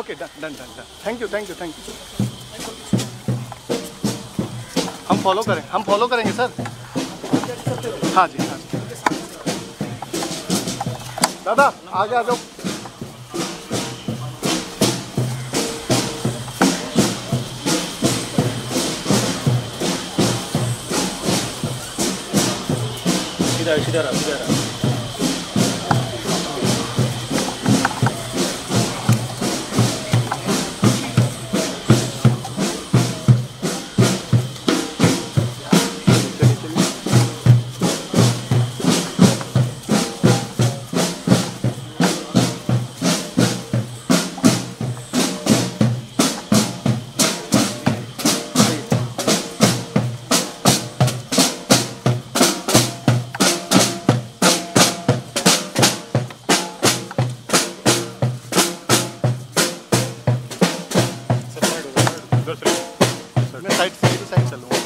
Okay done done done done thank you हम follow करेंगे sir हाँ जी दादा आगे आ जाओ सीधा साइड चलूँगा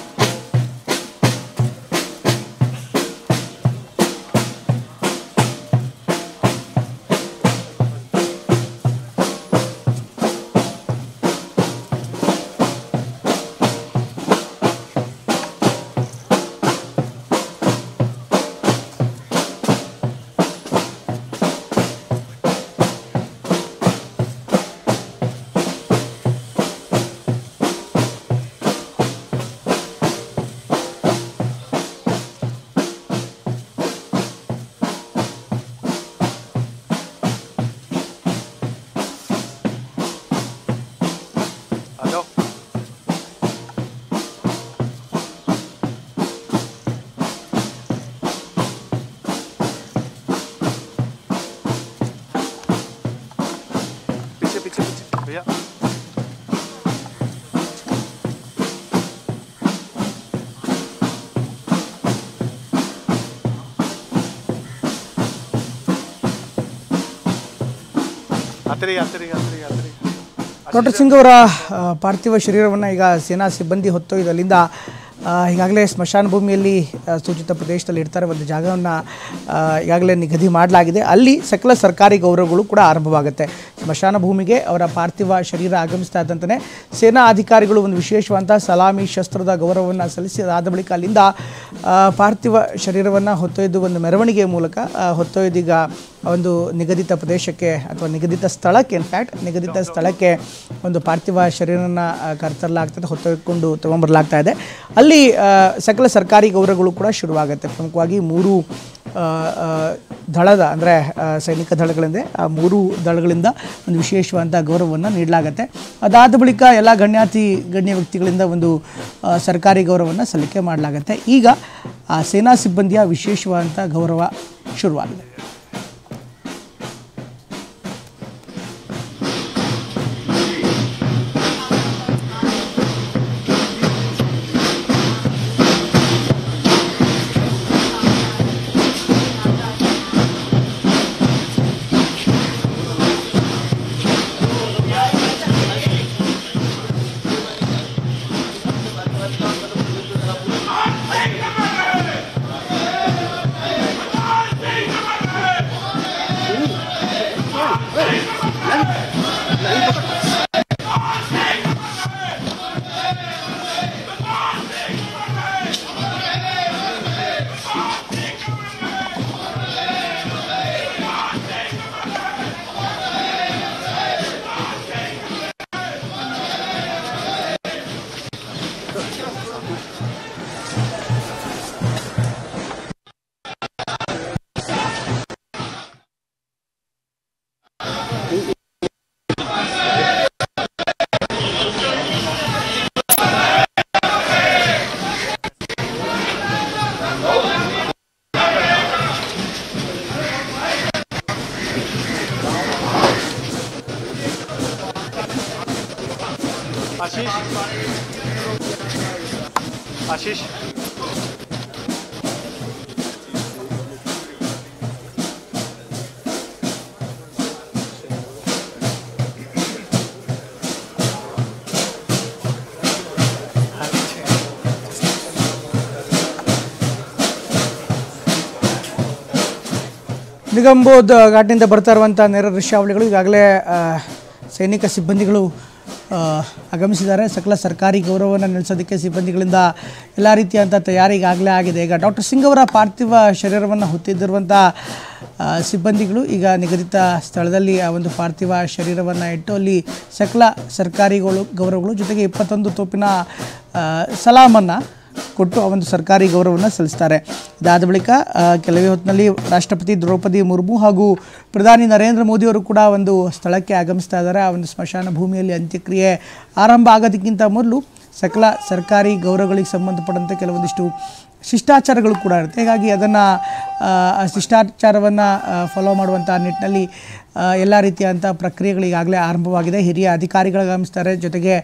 भैया आते रहिए ಡಾಕ್ಟರ್ ಸಿಂಗ್ ಅವರ ಪಾರ್ಥಿವ ಶರೀರವನ್ನು ಈಗ ಸೇನಾ ಸಿಬ್ಬಂದಿ ಹೊತ್ತೊಯ್ದು ಅಲ್ಲಿಂದ ಈಗಾಗಲೇ ಸ್ಮಶಾನ ಭೂಮಿಯಲ್ಲಿ ಸೂಚಿತ ಪ್ರದೇಶದಲ್ಲಿ ಇರ್ತಾರೆ. ಒಂದು ಜಾಗವನ್ನು ಈಗಾಗಲೇ ನಿಗದಿ ಮಾಡಲಾಗಿದೆ. ಅಲ್ಲಿ ಸಕಲ ಸರ್ಕಾರಿ ಗೌರವಗಳು ಕೂಡ ಆರಂಭವಾಗುತ್ತೆ. ಸ್ಮಶಾನ ಭೂಮಿಗೆ ಅವರ ಪಾರ್ಥಿವ ಶರೀರ ಆಗಮಿಸ್ತಾ ಇದ್ದಂತೆ ಸೇನಾ ಅಧಿಕಾರಿಗಳು ಒಂದು ವಿಶೇಷವಾದಂಥ ಸಲಾಮಿ ಶಸ್ತ್ರದ ಗೌರವವನ್ನು ಸಲ್ಲಿಸಿದಾದ ಬಳಿಕ ಅಲ್ಲಿಂದ ಪಾರ್ಥಿವ ಶರೀರವನ್ನು ಹೊತ್ತೊಯ್ದು ಒಂದು ಮೆರವಣಿಗೆ ಮೂಲಕ ಹೊತ್ತೊಯ್ದೀಗ ಒಂದು ನಿಗದಿತ ಪ್ರದೇಶಕ್ಕೆ ಅಥವಾ ನಿಗದಿತ ಸ್ಥಳಕ್ಕೆ ನಿಗದಿತ ಸ್ಥಳಕ್ಕೆ ಒಂದು ಪಾರ್ಥಿವ ಶರೀರನ ಕರ್ತರಲಾಗ್ತದೆ, ಹೊತ್ತೊಯ್ಕೊಂಡು ತಗೊಂಬರಲಾಗ್ತಾ ಇದೆ. ಅಲ್ಲಿ ಸಕಲ ಸರ್ಕಾರಿ ಗೌರವಗಳು ಕೂಡ ಶುರುವಾಗುತ್ತೆ. ಪ್ರಮುಖವಾಗಿ 3 ದಳದ ಅಂದರೆ ಸೈನಿಕ ದಳಗಳಿಂದ ಆ 3 ದಳಗಳಿಂದ ಒಂದು ವಿಶೇಷವಾದಂಥ ಗೌರವವನ್ನು ನೀಡಲಾಗುತ್ತೆ. ಅದಾದ ಬಳಿಕ ಎಲ್ಲ ಗಣ್ಯ ವ್ಯಕ್ತಿಗಳಿಂದ ಒಂದು ಸರ್ಕಾರಿ ಗೌರವವನ್ನು ಸಲ್ಲಿಕೆ ಮಾಡಲಾಗುತ್ತೆ. ಈಗ ಆ ಸೇನಾ ಸಿಬ್ಬಂದಿಯ ವಿಶೇಷವಾದಂಥ ಗೌರವ ಶುರುವಾಗಿದೆ. आशीष ನಿಗಂಬೋಧ್ ಘಾಟ್ನಿಂದ ಬರ್ತಾ ಇರುವಂಥ ನೇರ ದೃಶ್ಯಾವಳಿಗಳು ಈಗಾಗಲೇ ಸೈನಿಕ ಸಿಬ್ಬಂದಿಗಳು ಆಗಮಿಸಿದ್ದಾರೆ. ಸಕಲ ಸರ್ಕಾರಿ ಗೌರವವನ್ನು ನಡೆಸೋದಕ್ಕೆ ಸಿಬ್ಬಂದಿಗಳಿಂದ ಎಲ್ಲ ರೀತಿಯಂಥ ತಯಾರಿ ಈಗಾಗಲೇ ಆಗಿದೆ. ಈಗ ಡಾಕ್ಟರ್ ಸಿಂಗ್ ಅವರ ಪಾರ್ಥಿವ ಶರೀರವನ್ನು ಹೊತ್ತಿದ್ದಿರುವಂಥ ಸಿಬ್ಬಂದಿಗಳು ಈಗ ನಿಗದಿತ ಸ್ಥಳದಲ್ಲಿ ಆ ಒಂದು ಪಾರ್ಥಿವ ಶರೀರವನ್ನು ಇಟ್ಟು ಅಲ್ಲಿ ಸಕಲ ಸರ್ಕಾರಿ ಗೌರವಗಳು ಜೊತೆಗೆ 21 ತೋಪಿನ ಸಲಾಮನ್ನು ಕೊಟ್ಟು ಆ ಒಂದು ಸರ್ಕಾರಿ ಗೌರವವನ್ನು ಸಲ್ಲಿಸ್ತಾರೆ. ಇದಾದ ಬಳಿಕ ಕೆಲವೇ ಹೊತ್ತಿನಲ್ಲಿ ರಾಷ್ಟ್ರಪತಿ ದ್ರೌಪದಿ ಮುರ್ಮು ಹಾಗೂ ಪ್ರಧಾನಿ ನರೇಂದ್ರ ಮೋದಿಯವರು ಕೂಡ ಒಂದು ಸ್ಥಳಕ್ಕೆ ಆಗಮಿಸ್ತಾ ಇದ್ದಾರೆ. ಆ ಒಂದು ಸ್ಮಶಾನ ಭೂಮಿಯಲ್ಲಿ ಅಂತ್ಯಕ್ರಿಯೆ ಆರಂಭ ಆಗೋದಕ್ಕಿಂತ ಮೊದಲು ಸಕಲ ಸರ್ಕಾರಿ ಗೌರವಗಳಿಗೆ ಸಂಬಂಧಪಟ್ಟಂತೆ ಕೆಲವೊಂದಿಷ್ಟು ಶಿಷ್ಟಾಚಾರಗಳು ಕೂಡ ಇರುತ್ತೆ. ಹೀಗಾಗಿ ಅದನ್ನು ಶಿಷ್ಟಾಚಾರವನ್ನು ಫಾಲೋ ಮಾಡುವಂಥ ನಿಟ್ಟಿನಲ್ಲಿ ಎಲ್ಲ ರೀತಿಯಾದಂಥ ಪ್ರಕ್ರಿಯೆಗಳು ಈಗಾಗಲೇ ಆರಂಭವಾಗಿದೆ. ಹಿರಿಯ ಅಧಿಕಾರಿಗಳು ಆಗಮಿಸ್ತಾರೆ. ಜೊತೆಗೆ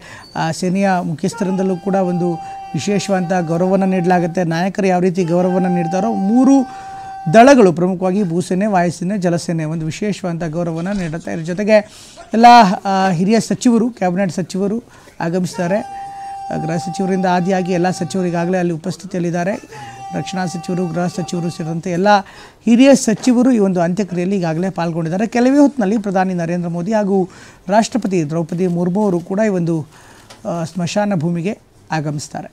ಸೇನೆಯ ಮುಖ್ಯಸ್ಥರಿಂದಲೂ ಕೂಡ ಒಂದು ವಿಶೇಷವಾದಂಥ ಗೌರವವನ್ನು ನೀಡಲಾಗುತ್ತೆ. ನಾಯಕರು ಯಾವ ರೀತಿ ಗೌರವವನ್ನು ನೀಡ್ತಾರೋ 3 ದಳಗಳು ಪ್ರಮುಖವಾಗಿ ಭೂಸೇನೆ, ವಾಯುಸೇನೆ, ಜಲಸೇನೆ ಒಂದು ವಿಶೇಷವಾದಂಥ ಗೌರವವನ್ನು ನೀಡುತ್ತೆ. ಇದರ ಜೊತೆಗೆ ಎಲ್ಲ ಹಿರಿಯ ಸಚಿವರು, ಕ್ಯಾಬಿನೆಟ್ ಸಚಿವರು ಆಗಮಿಸ್ತಾರೆ. ಗೃಹ ಸಚಿವರಿಂದ ಆದಿಯಾಗಿ ಎಲ್ಲ ಸಚಿವರು ಈಗಾಗಲೇ ಅಲ್ಲಿ ಉಪಸ್ಥಿತಿಯಲ್ಲಿದ್ದಾರೆ. ರಕ್ಷಣಾ ಸಚಿವರು, ಗೃಹ ಸಚಿವರು ಸೇರಿದಂತೆ ಎಲ್ಲ ಹಿರಿಯ ಸಚಿವರು ಈ ಒಂದು ಅಂತ್ಯಕ್ರಿಯೆಯಲ್ಲಿ ಈಗಾಗಲೇ ಪಾಲ್ಗೊಂಡಿದ್ದಾರೆ. ಕೆಲವೇ ಹೊತ್ತಿನಲ್ಲಿ ಪ್ರಧಾನಿ ನರೇಂದ್ರ ಮೋದಿ ಹಾಗೂ ರಾಷ್ಟ್ರಪತಿ ದ್ರೌಪದಿ ಮುರ್ಮು ಅವರು ಕೂಡ ಈ ಒಂದು ಸ್ಮಶಾನ ಭೂಮಿಗೆ ಆಗಮಿಸ್ತಾರೆ.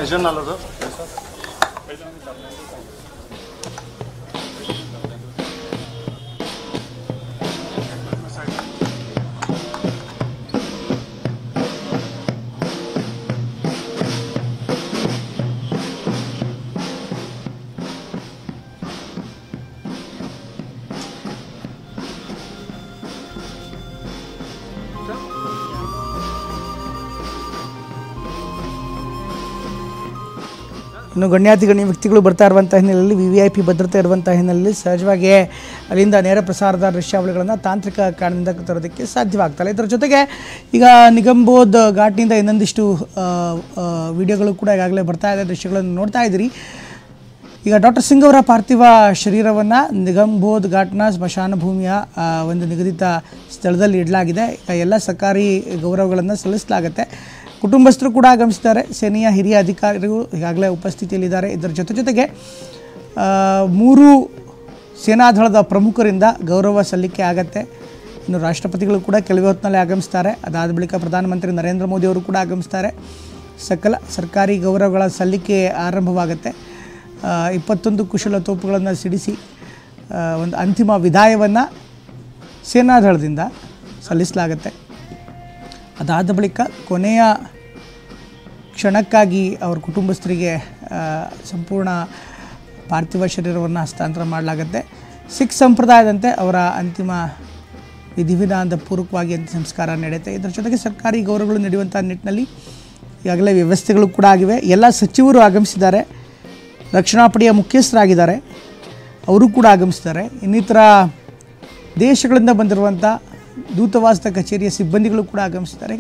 ಯಜಮಾನರು ಇನ್ನು ಗಣ್ಯ ವ್ಯಕ್ತಿಗಳು ಬರ್ತಾ ಇರುವಂಥ ಹಿನ್ನೆಲೆಯಲ್ಲಿ VIP ಭದ್ರತೆ ಇರುವಂಥ ಹಿನ್ನೆಲೆಯಲ್ಲಿ ಸಹಜವಾಗಿ ಅಲ್ಲಿಂದ ನೇರ ಪ್ರಸಾರದ ದೃಶ್ಯಾವಳಿಗಳನ್ನು ತಾಂತ್ರಿಕ ಕಾರಣದಿಂದ ತರೋದಕ್ಕೆ ಸಾಧ್ಯವಾಗ್ತಲ್ಲ. ಇದರ ಜೊತೆಗೆ ಈಗ ನಿಗಮ್ಬೋಧ್ ಘಾಟ್ನಿಂದ ಇನ್ನೊಂದಿಷ್ಟು ವಿಡಿಯೋಗಳು ಕೂಡ ಈಗಾಗಲೇ ಬರ್ತಾ ಇದೆ, ದೃಶ್ಯಗಳನ್ನು ನೋಡ್ತಾ ಇದ್ದೀರಿ. ಈಗ ಡಾಕ್ಟರ್ ಸಿಂಗ್ ಅವರ ಪಾರ್ಥಿವ ಶರೀರವನ್ನು ನಿಗಮ್ಬೋಧ್ ಘಾಟ್ನ ಸ್ಮಶಾನ ಭೂಮಿಯ ಒಂದು ನಿಗದಿತ ಸ್ಥಳದಲ್ಲಿ ಇಡಲಾಗಿದೆ. ಈಗ ಎಲ್ಲ ಸರ್ಕಾರಿ ಗೌರವಗಳನ್ನು ಸಲ್ಲಿಸಲಾಗುತ್ತೆ. ಕುಟುಂಬಸ್ಥರು ಕೂಡ ಆಗಮಿಸಿದ್ದಾರೆ. ಸೇನೆಯ ಹಿರಿಯ ಅಧಿಕಾರಿಗಳು ಈಗಾಗಲೇ ಉಪಸ್ಥಿತಿಯಲ್ಲಿದ್ದಾರೆ. ಇದರ ಜೊತೆಗೆ 3 ಸೇನಾದಳದ ಪ್ರಮುಖರಿಂದ ಗೌರವ ಸಲ್ಲಿಕೆ ಆಗತ್ತೆ. ಇನ್ನು ರಾಷ್ಟ್ರಪತಿಗಳು ಕೂಡ ಕೆಲವೇ ಹೊತ್ತಿನಲ್ಲಿ ಆಗಮಿಸ್ತಾರೆ. ಅದಾದ ಬಳಿಕ ಪ್ರಧಾನಮಂತ್ರಿ ನರೇಂದ್ರ ಮೋದಿ ಅವರು ಕೂಡ ಆಗಮಿಸ್ತಾರೆ. ಸಕಲ ಸರ್ಕಾರಿ ಗೌರವಗಳ ಸಲ್ಲಿಕೆ ಆರಂಭವಾಗುತ್ತೆ. 21 ಕುಶಲ ತೋಪುಗಳನ್ನು ಸಿಡಿಸಿ ಒಂದು ಅಂತಿಮ ವಿದಾಯವನ್ನು ಸೇನಾದಳದಿಂದ ಸಲ್ಲಿಸಲಾಗುತ್ತೆ. ಅದಾದ ಬಳಿಕ ಕೊನೆಯ ಕ್ಷಣಕ್ಕಾಗಿ ಅವ್ರ ಕುಟುಂಬಸ್ಥರಿಗೆ ಸಂಪೂರ್ಣ ಪಾರ್ಥಿವ ಶರೀರವನ್ನು ಹಸ್ತಾಂತರ ಮಾಡಲಾಗುತ್ತೆ. ಸಿಖ್ ಸಂಪ್ರದಾಯದಂತೆ ಅವರ ಅಂತಿಮ ವಿಧಿವಿಧಾನದ ಪೂರ್ವಕವಾಗಿ ಅಂತ್ಯ ಸಂಸ್ಕಾರ ನಡೆಯುತ್ತೆ. ಇದರ ಜೊತೆಗೆ ಸರ್ಕಾರಿ ಗೌರವಗಳು ನಡೆಯುವಂಥ ನಿಟ್ಟಿನಲ್ಲಿ ಈಗಾಗಲೇ ವ್ಯವಸ್ಥೆಗಳು ಕೂಡ ಆಗಿವೆ. ಎಲ್ಲ ಸಚಿವರು ಆಗಮಿಸಿದ್ದಾರೆ. ರಕ್ಷಣಾ ಪಡೆಯ ಮುಖ್ಯಸ್ಥರಾಗಿದ್ದಾರೆ, ಅವರು ಕೂಡ ಆಗಮಿಸಿದ್ದಾರೆ. ಇನ್ನಿತರ ದೇಶಗಳಿಂದ ಬಂದಿರುವಂಥ ದೂತಾವಾಸದ ಕಚೇರಿಯ ಸಿಬ್ಬಂದಿಗಳು ಕೂಡ ಆಗಮಿಸಿದ್ದಾರೆ.